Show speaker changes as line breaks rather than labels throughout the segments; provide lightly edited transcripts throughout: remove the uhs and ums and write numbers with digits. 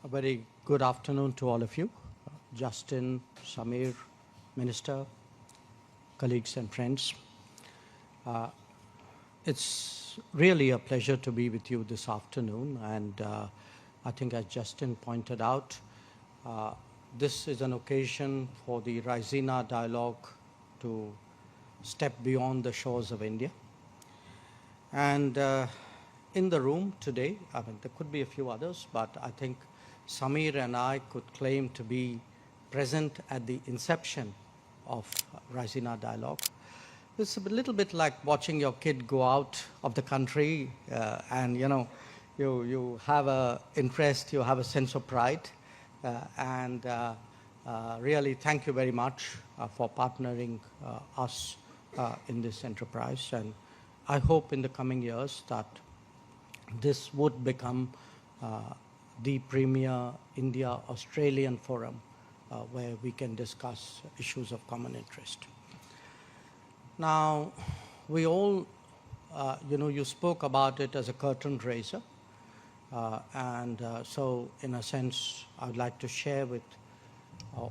A very good afternoon to all of you. Justin, Samir, Minister, colleagues and friends. It's really a pleasure to be with you this afternoon, and I think as Justin pointed out, this is an occasion for the Raisina dialogue to step beyond the shores of India. And in the room today, I mean, there could be a few others, but I think Samir and I could claim to be present at the inception of Raisina dialogue. It's a little bit like watching your kid go out of the country and, you have an interest, you have a sense of pride. And really thank you very much for partnering us in this enterprise. And I hope in the coming years that this would become the premier India-Australian forum where we can discuss issues of common interest. Now, we all, you spoke about it as a curtain raiser. So in a sense, I would like to share with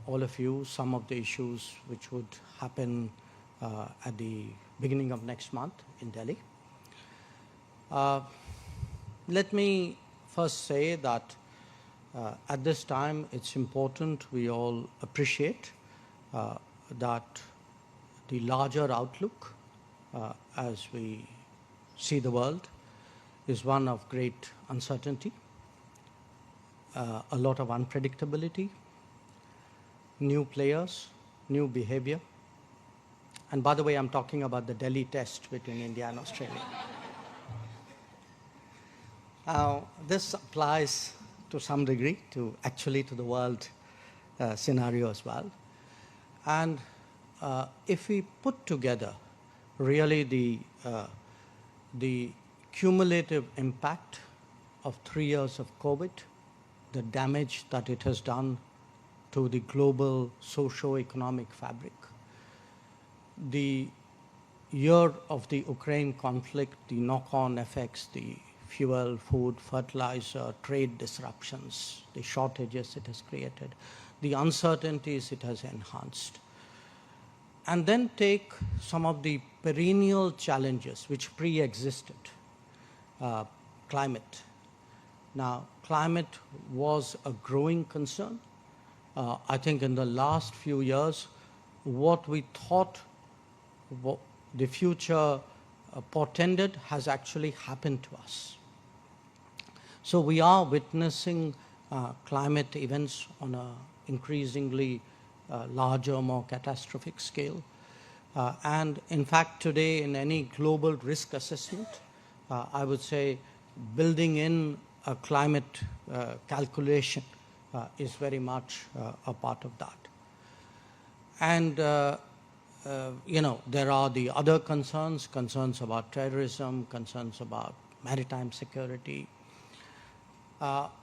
all of you some of the issues which would happen at the beginning of next month in Delhi. Let me first say that at this time, it's important we all appreciate that the larger outlook as we see the world is one of great uncertainty, a lot of unpredictability, new players, new behavior. And by the way, I'm talking about the Delhi test between India and Australia. Now, this applies to some degree to the world scenario as well. And if we put together really the cumulative impact of 3 years of COVID, the damage that it has done to the global socio-economic fabric, the year of the Ukraine conflict, the knock-on effects, the fuel, food, fertilizer, trade disruptions, the shortages it has created, the uncertainties it has enhanced. And then take some of the perennial challenges which pre-existed. Climate. Now, climate was a growing concern. I think in the last few years, what we thought the future portended has actually happened to us. So we are witnessing climate events on an increasingly larger, more catastrophic scale. And in fact, today in any global risk assessment, I would say building in a climate calculation is very much a part of that. And there are the other concerns about terrorism, concerns about maritime security.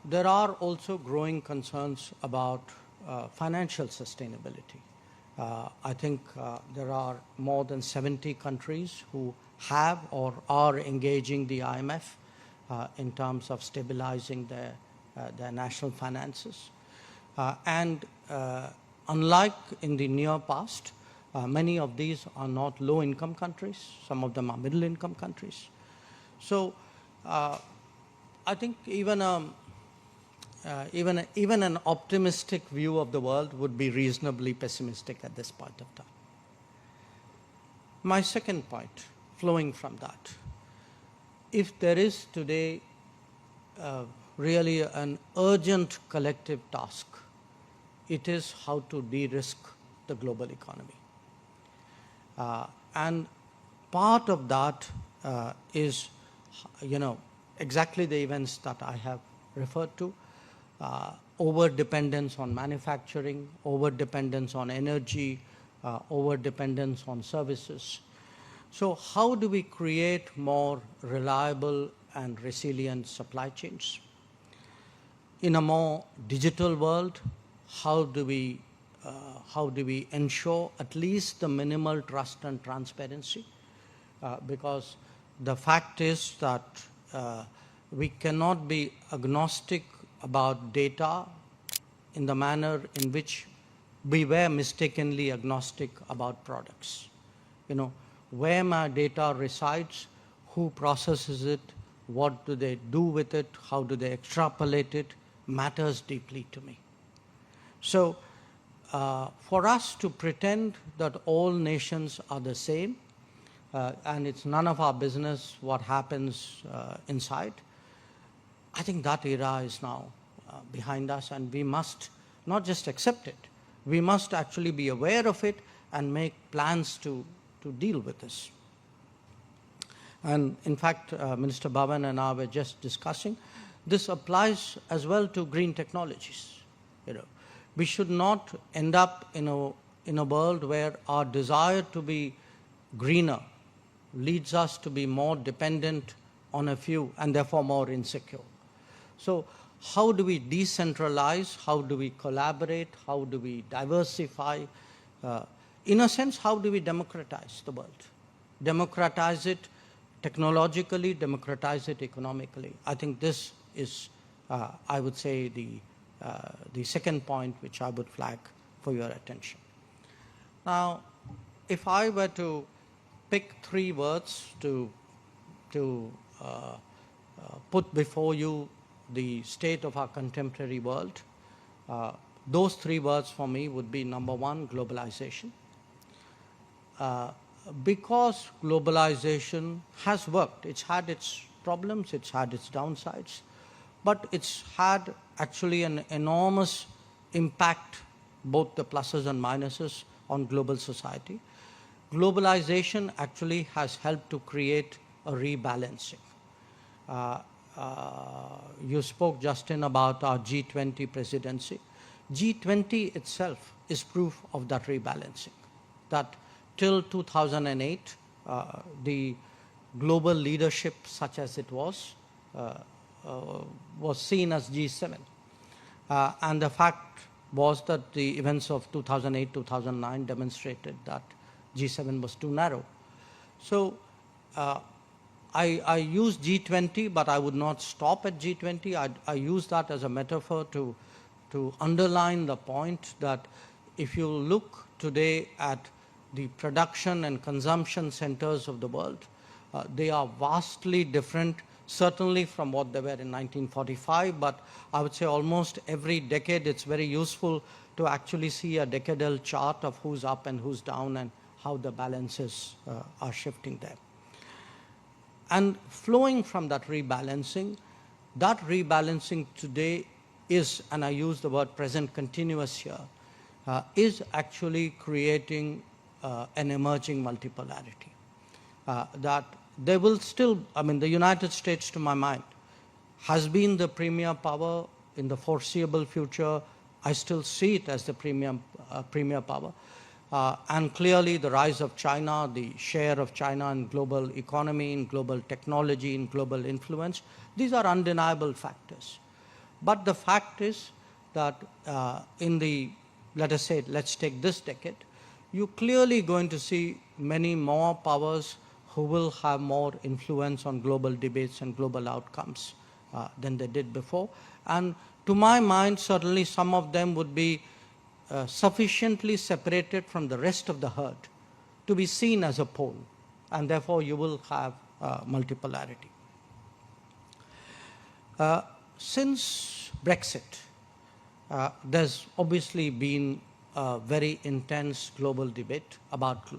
There are also growing concerns about financial sustainability. I think there are more than 70 countries who have or are engaging the IMF in terms of stabilizing their national finances. And unlike in the near past, many of these are not low-income countries. Some of them are middle-income countries. So I think even an optimistic view of the world would be reasonably pessimistic at this point of time. My second point, flowing from that, if there is today really an urgent collective task, it is how to de-risk the global economy. And part of that is, exactly the events that I have referred to, over-dependence on manufacturing, over-dependence on energy, over-dependence on services. So how do we create more reliable and resilient supply chains? In a more digital world, how do we ensure at least the minimal trust and transparency? Because the fact is that we cannot be agnostic about data in the manner in which we were mistakenly agnostic about products. You know, where my data resides, who processes it, what do they do with it, how do they extrapolate it, matters deeply to me. So for us to pretend that all nations are the same, and it's none of our business what happens inside, I think that era is now behind us, and we must not just accept it, we must actually be aware of it and make plans to deal with this. And in fact, Minister Bhavan and I were just discussing, this applies as well to green technologies. You know, we should not end up in a world where our desire to be greener leads us to be more dependent on a few and therefore more insecure. So how do we decentralize? How do we collaborate? How do we diversify? In a sense, how do we democratize the world? Democratize it technologically, democratize it economically. I think this is, I would say, the second point which I would flag for your attention. Now, if I were to pick three words to put before you the state of our contemporary world, those three words for me would be, number one, globalization. Because globalization has worked, it's had its problems, it's had its downsides, but it's had actually an enormous impact, both the pluses and minuses, on global society. Globalization actually has helped to create a rebalancing. You spoke, Justin, about our G20 presidency. G20 itself is proof of that rebalancing, that till 2008, the global leadership, such as it was seen as G7. And the fact was that the events of 2008-2009 demonstrated that G7 was too narrow. So I use G20, but I would not stop at G20. I use that as a metaphor to underline the point that if you look today at the production and consumption centers of the world, they are vastly different, certainly from what they were in 1945, but I would say almost every decade it's very useful to actually see a decadal chart of who's up and who's down and how the balances are shifting there. And flowing from that rebalancing today is, and I use the word present continuous here, is actually creating an emerging multipolarity. That there will still, I mean, the United States, to my mind, has been the premier power in the foreseeable future. I still see it as the premier power. And clearly the rise of China, the share of China in global economy, in global technology, in global influence, these are undeniable factors. But the fact is that in the, let us say, let's take this decade, you're clearly going to see many more powers who will have more influence on global debates and global outcomes than they did before. And to my mind, certainly some of them would be sufficiently separated from the rest of the herd to be seen as a pole, and therefore you will have multipolarity. Since Brexit, there's obviously been a very intense global debate about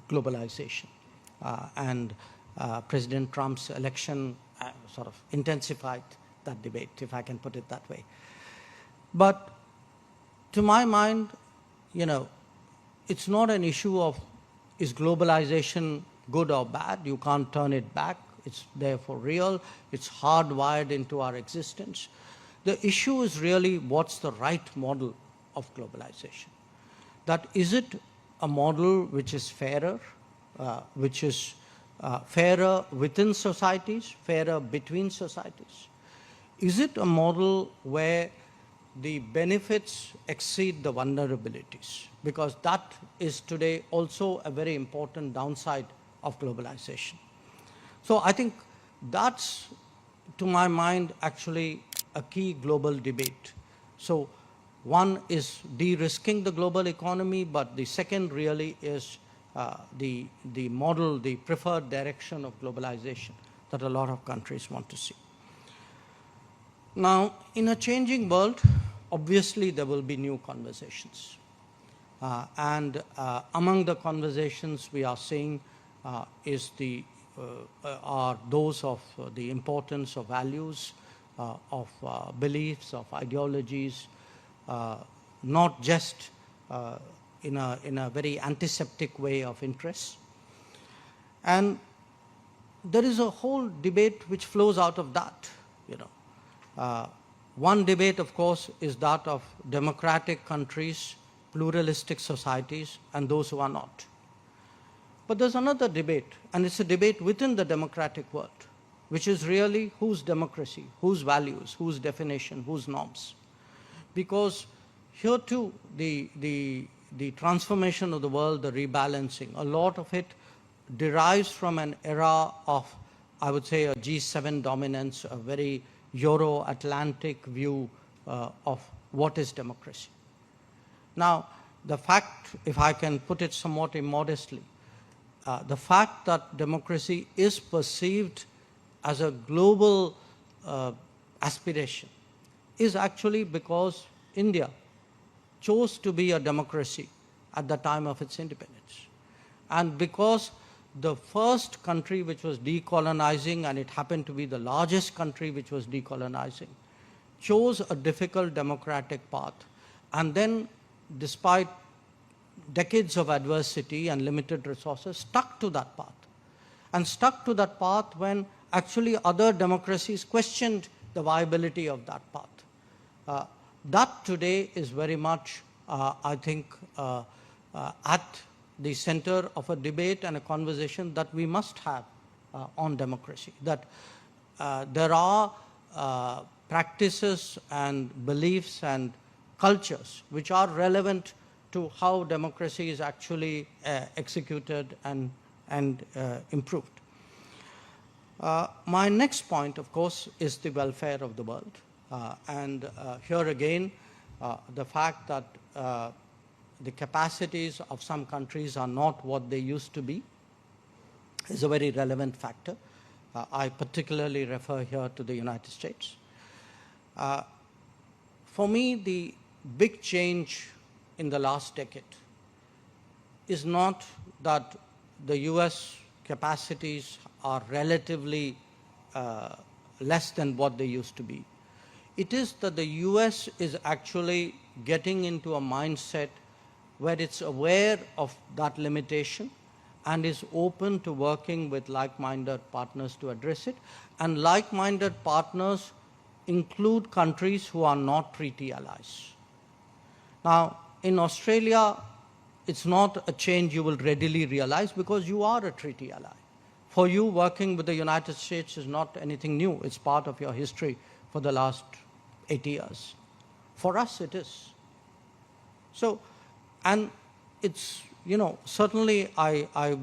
globalization, and President Trump's election sort of intensified that debate, if I can put it that way. But to my mind, you know, it's not an issue of is globalization good or bad. You can't turn it back. It's there for real. It's hardwired into our existence. The issue is really what's the right model of globalization. That is it a model which is fairer, which is fairer within societies, fairer between societies? Is it a model where the benefits exceed the vulnerabilities? Because that is today also a very important downside of globalization. So I think that's, to my mind, actually a key global debate. So one is de-risking the global economy, but the second really is the model, the preferred direction of globalization that a lot of countries want to see. Now, in a changing world, obviously there will be new conversations. And among the conversations we are seeing are those of the importance of values, of beliefs, of ideologies, not just in a very antiseptic way of interests. And there is a whole debate which flows out of that, one debate, of course, is that of democratic countries, pluralistic societies, and those who are not. But there's another debate, and it's a debate within the democratic world, which is really whose democracy, whose values, whose definition, whose norms. Because here too, the transformation of the world, the rebalancing, a lot of it derives from an era of, I would say, a G7 dominance, a very Euro-Atlantic view of what is democracy. Now, the fact, if I can put it somewhat immodestly, the fact that democracy is perceived as a global aspiration is actually because India chose to be a democracy at the time of its independence. And because the first country which was decolonizing, and it happened to be the largest country which was decolonizing, chose a difficult democratic path, and then, despite decades of adversity and limited resources, stuck to that path. And stuck to that path when actually other democracies questioned the viability of that path. That today is very much, I think, at the center of a debate and a conversation that we must have on democracy. That there are practices and beliefs and cultures which are relevant to how democracy is actually executed and improved. My next point, of course, is the welfare of the world. And here again, the fact that the capacities of some countries are not what they used to be is a very relevant factor. I particularly refer here to the United States. For me, the big change in the last decade is not that the US capacities are relatively less than what they used to be. It is that the US is actually getting into a mindset where it's aware of that limitation and is open to working with like-minded partners to address it. And like-minded partners include countries who are not treaty allies. Now, in Australia, it's not a change you will readily realize because you are a treaty ally. For you, working with the United States is not anything new. It's part of your history for the last 80 years. For us, it is. So, and it's, certainly I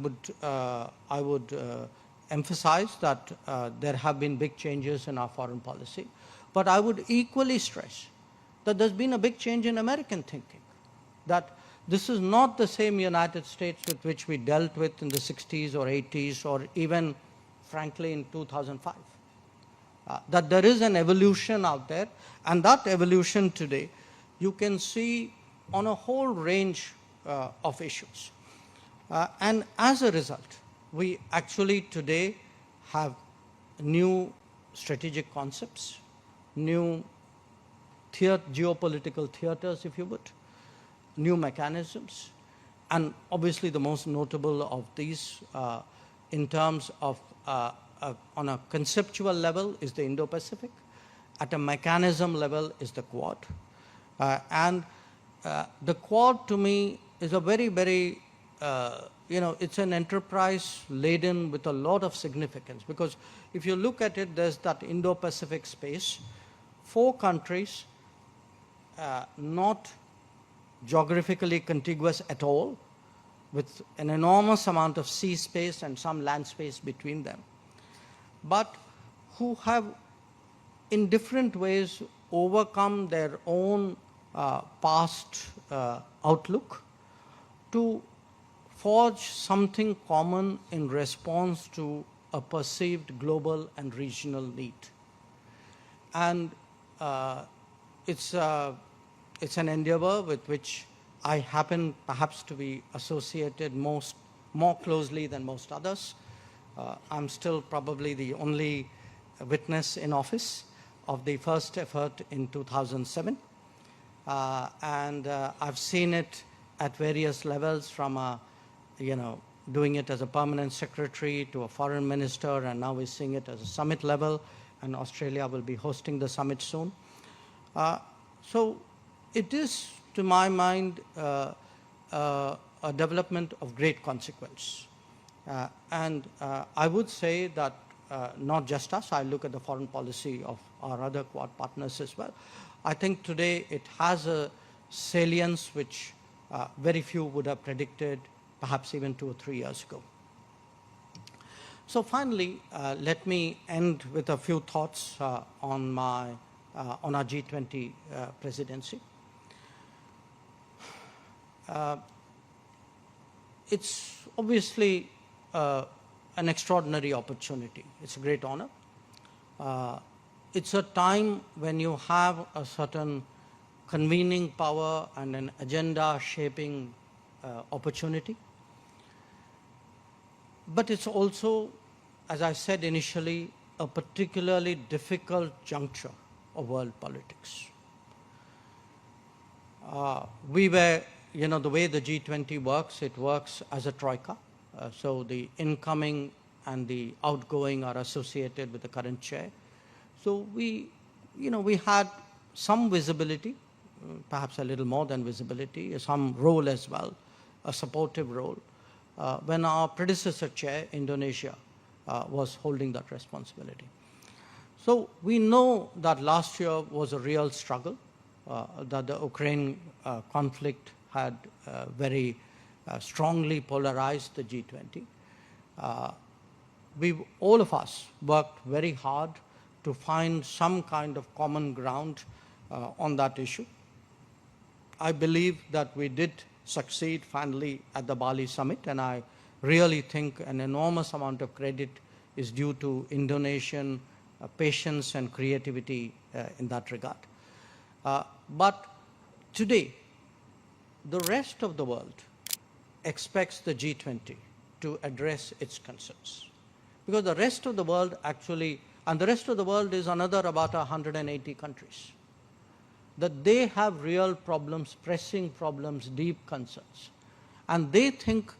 would emphasize that there have been big changes in our foreign policy, but I would equally stress that there's been a big change in American thinking, that this is not the same United States with which we dealt with in the 60s or 80s or even, frankly, in 2005. That there is an evolution out there, and that evolution today you can see on a whole range of issues. And as a result, we actually today have new strategic concepts, new geopolitical theaters, if you would, new mechanisms, and obviously the most notable of these in terms of on a conceptual level is the Indo-Pacific. At a mechanism level is the Quad. And the Quad to me is a very, very, it's an enterprise laden with a lot of significance, because if you look at it, there's that Indo-Pacific space, 4 countries, not geographically contiguous at all, with an enormous amount of sea space and some land space between them, but who have in different ways, overcome their own past outlook to forge something common in response to a perceived global and regional need. And it's an endeavor with which I happen perhaps to be associated more closely than most others. I'm still probably the only witness in office of the first effort in 2007. And I've seen it at various levels, from doing it as a permanent secretary to a foreign minister, and now we're seeing it as a summit level, and Australia will be hosting the summit soon. So it is, to my mind, a development of great consequence. And I would say that not just us, I look at the foreign policy of our other Quad partners as well. I think today it has a salience which very few would have predicted, perhaps even 2 or 3 years ago. So finally, let me end with a few thoughts on our G20 presidency. It's obviously an extraordinary opportunity. It's a great honor. It's a time when you have a certain convening power and an agenda shaping opportunity. But it's also, as I said initially, a particularly difficult juncture of world politics. The way the G20 works, it works as a troika. So the incoming and the outgoing are associated with the current chair. So we had some visibility, perhaps a little more than visibility, some role as well, a supportive role, when our predecessor chair, Indonesia, was holding that responsibility. So we know that last year was a real struggle, that the Ukraine conflict had very strongly polarized the G20. All of us worked very hard to find some kind of common ground on that issue. I believe that we did succeed finally at the Bali summit, and I really think an enormous amount of credit is due to Indonesian patience and creativity in that regard. But today, the rest of the world expects the G20 to address its concerns. Because the rest of the world actually, and the rest of the world is another about 180 countries, that they have real problems, pressing problems, deep concerns. And they think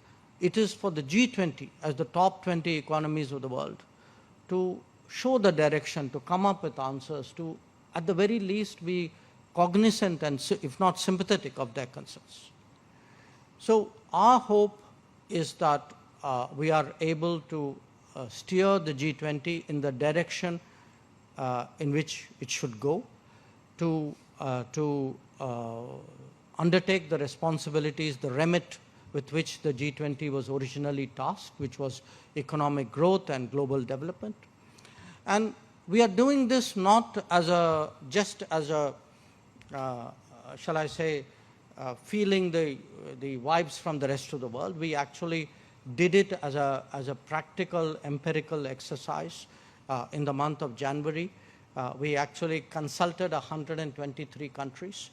it is for the G20, as the top 20 economies of the world, to show the direction, to come up with answers, to at the very least be cognizant and, if not sympathetic, of their concerns. So our hope is that we are able to steer the G20 in the direction in which it should go, to undertake the responsibilities, the remit with which the G20 was originally tasked, which was economic growth and global development. And we are doing this not as shall I say, feeling the vibes from the rest of the world. We actually did it as a practical, empirical exercise in the month of January. We actually consulted 123 countries,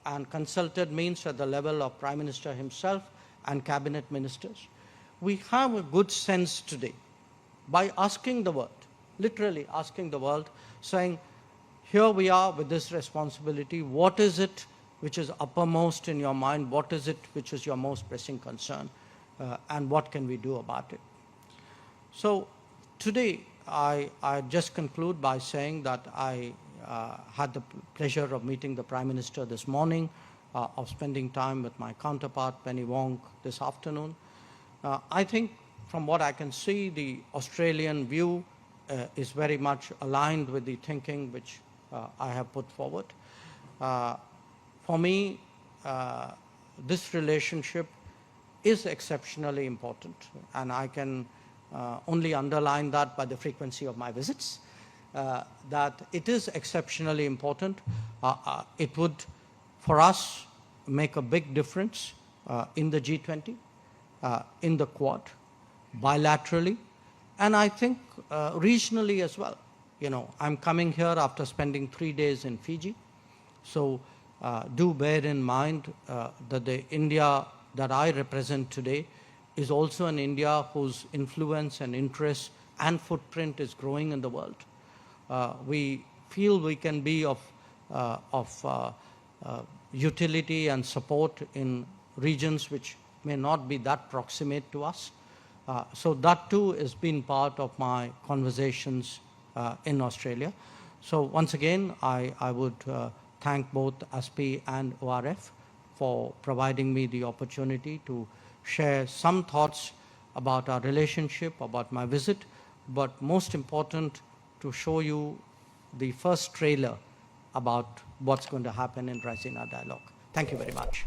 and consulted means at the level of Prime Minister himself and cabinet ministers. We have a good sense today by asking the world, literally asking the world, saying, here we are with this responsibility. What is it which is uppermost in your mind? What is it which is your most pressing concern? And what can we do about it? So today, I just conclude by saying that I had the pleasure of meeting the Prime Minister this morning, of spending time with my counterpart, Penny Wong, this afternoon. I think from what I can see, the Australian view is very much aligned with the thinking which I have put forward. For me, this relationship is exceptionally important, and I can only underline that by the frequency of my visits. that it is exceptionally important. It would, for us, make a big difference in the G20, in the Quad, bilaterally, and I think regionally as well. You know, I'm coming here after spending 3 days in Fiji, so do bear in mind that the India that I represent today is also an India whose influence and interest and footprint is growing in the world. We feel we can be of utility and support in regions which may not be that proximate to us. So that too has been part of my conversations in Australia. So once again, I would thank both ASPI and ORF for providing me the opportunity to share some thoughts about our relationship, about my visit, but most important, to show you the first trailer about what's going to happen in Raisina Dialogue. Thank you very much.